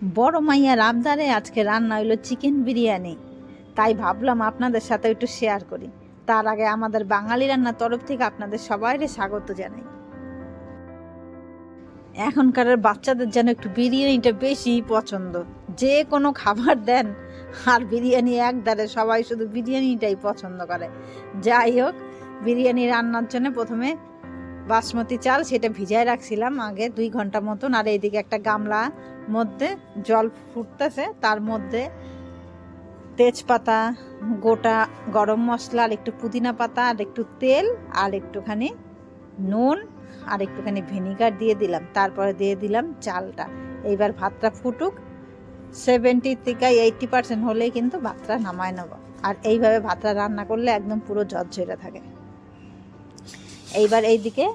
বড় মাইয়ার আবদারে আজকে রান্না হইলো চিকেন বিরিয়ানি। তাই ভাবলাম আপনাদের সাথে একটু শেয়ার করি। তার আগে আমাদের বাঙালি রান্নার তরফ থেকে আপনাদের সবাইকে স্বাগত জানাই। এখনকার বাচ্চাদের যেন একটু বিরিয়ানিটা বেশি পছন্দ। যে কোনো খাবার দেন আর বিরিয়ানি একদারে, সবাই শুধু বিরিয়ানিটাই পছন্দ করে। যাই হোক, বিরিয়ানি রান্নার জন্য প্রথমে বাসমতি চাল সেটা ভিজায় রাখছিলাম আগে 2 ঘন্টা মতন। আর এইদিকে একটা গামলা মধ্যে জল ফুটতেছে, তার মধ্যে তেজপাতা, গোটা গরম মশলা, আর একটু পুদিনা পাতা, আর একটু তেল, আর একটুখানি নুন, আর একটুখানি ভিনিগার দিয়ে দিলাম। তারপরে দিয়ে দিলাম চালটা। এইবার ভাতটা ফুটুক, 70 থেকে 80% হলেই কিন্তু ভাতটা নামায় নেব। আর এইভাবে ভাতটা রান্না করলে একদম পুরো ঝরঝরে থাকে। এইবার এইদিকে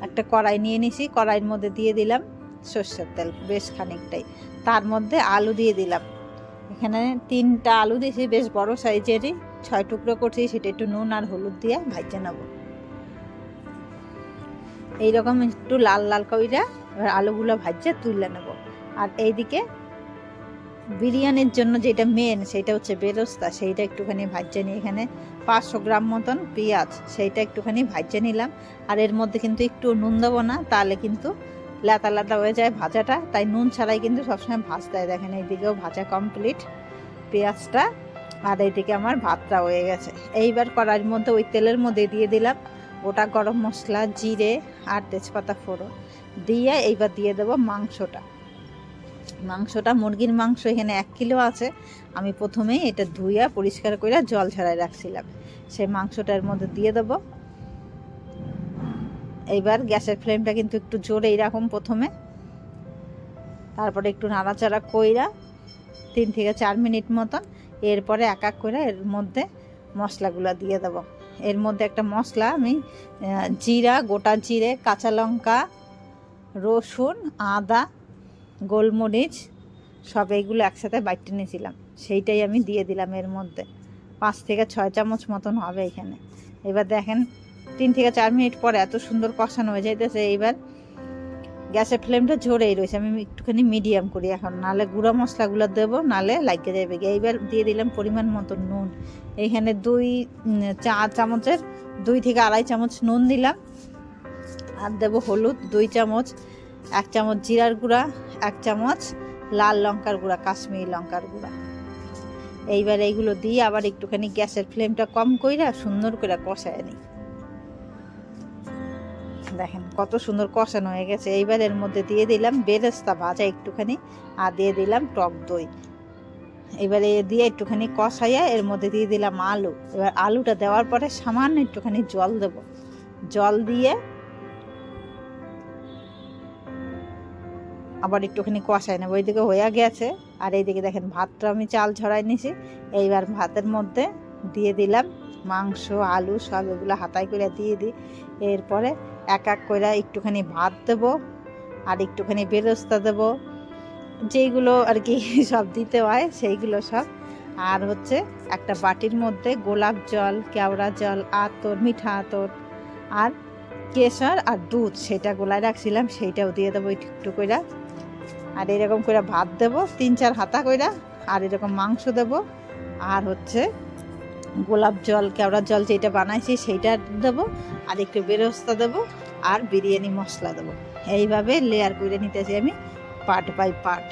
একটা কড়াই নিয়ে নিছি, কড়াইয়ের মধ্যে দিয়ে দিলাম সর্ষের তেল বেশ খানিকটাই। তার মধ্যে আলু দিয়ে দিলাম। এখানে 3টা আলু দিয়েছি, বেশ বড় সাইজেরই, 6 টুকরো করছি। সেটা একটু নুন আর হলুদ দিয়ে ভাজে নেব। এইরকম একটু লাল লাল কইরা এবার আলুগুলো ভাজে তুলে নেব। আর এইদিকে বিরিয়ানির জন্য যেটা মেন সেটা হচ্ছে বেরেস্তা, সেইটা একটুখানি ভাজে নিই। এখানে 500 গ্রাম মতন পেঁয়াজ, সেইটা একটুখানি ভাজে নিলাম। আর এর মধ্যে কিন্তু একটু নুন দেবো না, তাহলে কিন্তু লাতা লাতা হয়ে যায় ভাজাটা। তাই নুন ছাড়াই কিন্তু সবসময় ভাজতে হয়। দেখেন এইদিকেও ভাজা কমপ্লিট পেঁয়াজটা, আর এইদিকে আমার ভাতটা হয়ে গেছে। এইবার কড়াইয়ের মধ্যে ওই তেলের মধ্যে দিয়ে দিলাম গোটা গরম মশলা, জিরে আর তেজপাতা ফোড়ন দিয়ে এইবার দিয়ে দেবো মাংসটা মুরগির মাংস এখানে 1 কিলো আছে। আমি প্রথমেই এটা ধুইয়া পরিষ্কার করে জল ঝরাই রাখছিলাম। সেই মাংসটার মধ্যে দিয়ে দেব। এইবার গ্যাসের ফ্লেমটা কিন্তু একটু জোরে এরকম প্রথমে, তারপরে একটু নাড়াচাড়া কইরা 3 থেকে 4 মিনিট মতন। এরপরে এক এক করে এর মধ্যে মশলাগুলো দিয়ে দেব। এর মধ্যে একটা মশলা আমি জিরা, গোটা জিরে, কাঁচা লঙ্কা, রসুন, আদা, গোলমরিচ সব এইগুলো একসাথে বাইটে নিয়েছিলাম, সেইটাই আমি দিয়ে দিলাম এর মধ্যে। 5 থেকে 6 চামচ মতন হবে এখানে। এবার দেখেন 3 থেকে 4 মিনিট পরে এত সুন্দর কষানো হয়ে যাইতেছে। এইবার গ্যাসের ফ্লেমটা জোরেই রয়েছে, আমি একটুখানি মিডিয়াম করি এখন, নাহলে গুঁড়ো মশলাগুলো দেবো, নাহলে লাগিয়ে যাবে। এইবার দিয়ে দিলাম পরিমাণ মতো নুন। এইখানে 2 চামচের 2 থেকে আড়াই চামচ নুন দিলাম। আর দেবো হলুদ 2 চামচ, 1 চামচ জিরার গুঁড়া, 1 চামচ লাল লঙ্কার গুঁড়া, কাশ্মীরি লঙ্কার গুঁড়া। এইবার এইগুলো দিয়ে আবার একটুখানি গ্যাসের ফ্লেমটা কম কইরা সুন্দর করে কষায় নিই। দেখেন কত সুন্দর কষানো হয়ে গেছে। এইবার এর মধ্যে দিয়ে দিলাম বেরেস্তা ভাজা একটুখানি, আর দিয়ে দিলাম টক দই। এবারে দিয়ে একটুখানি কষাইয়া এর মধ্যে দিয়ে দিলাম আলু। এবার আলুটা দেওয়ার পরে সামান্য একটুখানি জল দেব। জল দিয়ে আবার একটুখানি কষাই নেব। ওইদিকে হয়ে গেছে। আর এইদিকে দেখেন ভাতটা আমি চাল ঝরাই নিছি। এইবার ভাতের মধ্যে দিয়ে দিলাম মাংস, আলু সব এগুলো হাতায় করে দিয়ে দিই। এরপরে এক এক করে একটুখানি ভাত দেব, আর একটুখানি বেরেস্তা দেব, যেইগুলো আর কি সব দিতে হয় সেইগুলো সব। আর হচ্ছে একটা বাটির মধ্যে গোলাপ জল, কেওড়া জল, আতর, মিঠা আতর, আর কেশর আর দুধ, সেটা গোলায় রাখছিলাম, সেইটাও দিয়ে দেবো একটু করে। আর এরকম করে ভাত দেবো 3-4 হাতা কইরা, আর এরকম মাংস দেব, আর হচ্ছে গোলাপ জল, কেওড়া জল যেটা বানাইছি সেইটা দেবো, আর একটু বেরেস্তা দেবো, আর বিরিয়ানি মশলা দেবো। এইভাবে লেয়ার করে নিতেছি আমি পার্ট বাই পার্ট।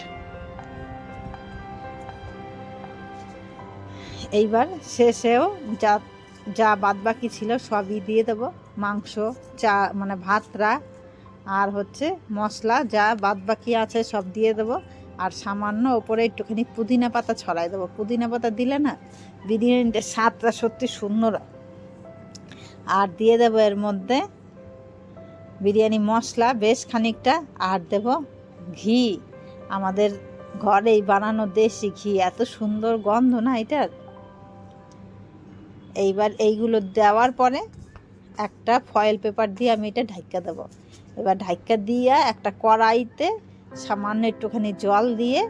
এইবার শেষেও যা যা বাদ বাকি ছিল সবই দিয়ে দেবো। মাংস, চা মানে ভাতটা, আর হচ্ছে মশলা যা বাদ বাকি আছে সব দিয়ে দেবো। আর সামান্য ওপরে একটুখানি পুদিনা পাতা ছড়াই দেবো। পুদিনা পাতা দিলে না বিরিয়ানিটা স্বাদটা সত্যি সুন্দর। আর দিয়ে দেবো এর মধ্যে বিরিয়ানি মশলা বেশ খানিকটা, আর দেব ঘি, আমাদের ঘরেই বানানো দেশি ঘি। এত সুন্দর গন্ধ না এটার। এইবার এইগুলো দেওয়ার পরে একটা ফয়েল পেপার দিয়ে আমি এটা ঢাকা দেবো। এবার ঢাকা দিয়ে একটা কড়াইতে সামান্য একটুখানি জল দিয়ে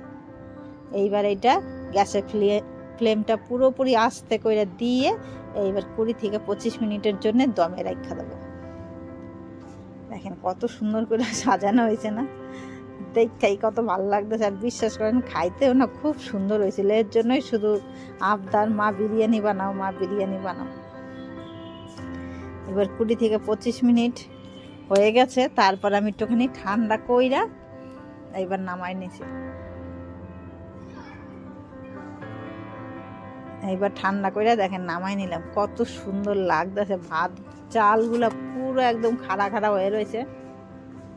এইবার এটা গ্যাসের ফ্লেমটা পুরোপুরি আস্তে করে দিয়ে এইবার 20 থেকে 25 মিনিটের জন্য দমে রাখা দেবো। দেখেন কত সুন্দর করে সাজানো হয়েছে না। দেখতেই কত ভালো লাগতেছে। আর বিশ্বাস করেন খাইতেও না খুব সুন্দর হয়েছিল। এর জন্যই শুধু আবদার, মা বিরিয়ানি বানাও, মা বিরিয়ানি বানাও। এবার 20 থেকে 25 মিনিট হয়ে গেছে। তারপর আমি একটুখানি ঠান্ডা কইরা এবার নামাই নিছি। এইবার ঠান্ডা কইরা দেখেন নামাই নিলাম, কত সুন্দর লাগতেছে। ভাত চালগুলা পুরো একদম খাড়া খাড়া হয়ে রয়েছে,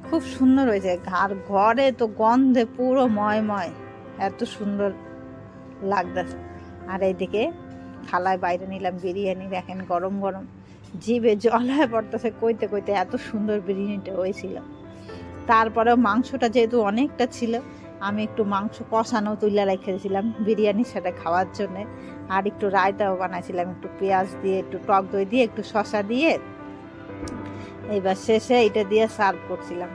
খুব সুন্দর হয়েছে। আর ঘরে তো গন্ধে পুরো ময়, এত সুন্দর লাগতেছে। আর এইদিকে থালায় বাইরে নিলাম বিরিয়ানি, দেখেন গরম গরম, জিভে জলায় পড়তেছে কইতে কইতে, এত সুন্দর বিরিয়ানিটা হয়েছিল। তারপরেও মাংসটা যেহেতু অনেকটা ছিল, আমি একটু মাংস কষানো তুলে রেখেছিলাম বিরিয়ানির সাথে খাওয়ার জন্যে। আর একটু রায়তাও বানাইছিলাম, একটু পেঁয়াজ দিয়ে, একটু টক দই দিয়ে, একটু শসা দিয়ে। এইবার শেষে এটা দিয়ে সার্ভ করছিলাম।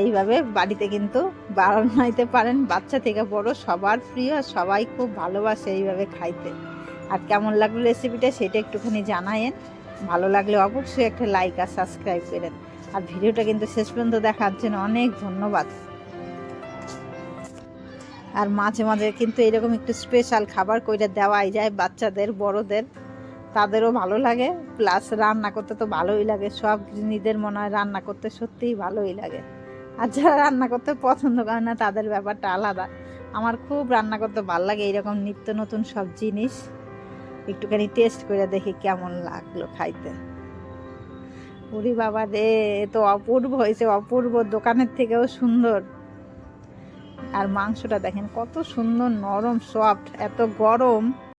এইভাবে বাড়িতে কিন্তু বানাইতে পারেন, বাচ্চা থেকে বড় সবার প্রিয়, সবাই খুব ভালোবাসে এইভাবে খাইতে। আর কেমন লাগলো রেসিপিটা সেটা একটুখানি জানায়েন। ভালো লাগলে অবশ্যই একটা লাইক আর সাবস্ক্রাইব করেন। আর ভিডিওটা কিন্তু শেষ পর্যন্ত দেখার জন্য অনেক ধন্যবাদ। আর মাঝে মাঝে কিন্তু এরকম একটু স্পেশাল খাবার কইরা দেওয়াই যায় বাচ্চাদের, বড়দের, তাদেরও ভালো লাগে। প্লাস রান্না করতে তো ভালোই লাগে, সব গৃহিণীদের মনে হয় রান্না করতে সত্যিই ভালোই লাগে। আর যারা রান্না করতে পছন্দ করে না তাদের ব্যাপারটা আলাদা। আমার খুব রান্না করতে ভালো লাগে, এইরকম নিত্য নতুন সব জিনিস একটুখানি টেস্ট করে দেখি কেমন লাগলো খাইতে। ওরে বাবা রে, এ তো অপূর্ব হয়েছে, অপূর্ব, দোকানের থেকেও সুন্দর। আর মাংসটা দেখেন কত সুন্দর নরম সফট, এত গরম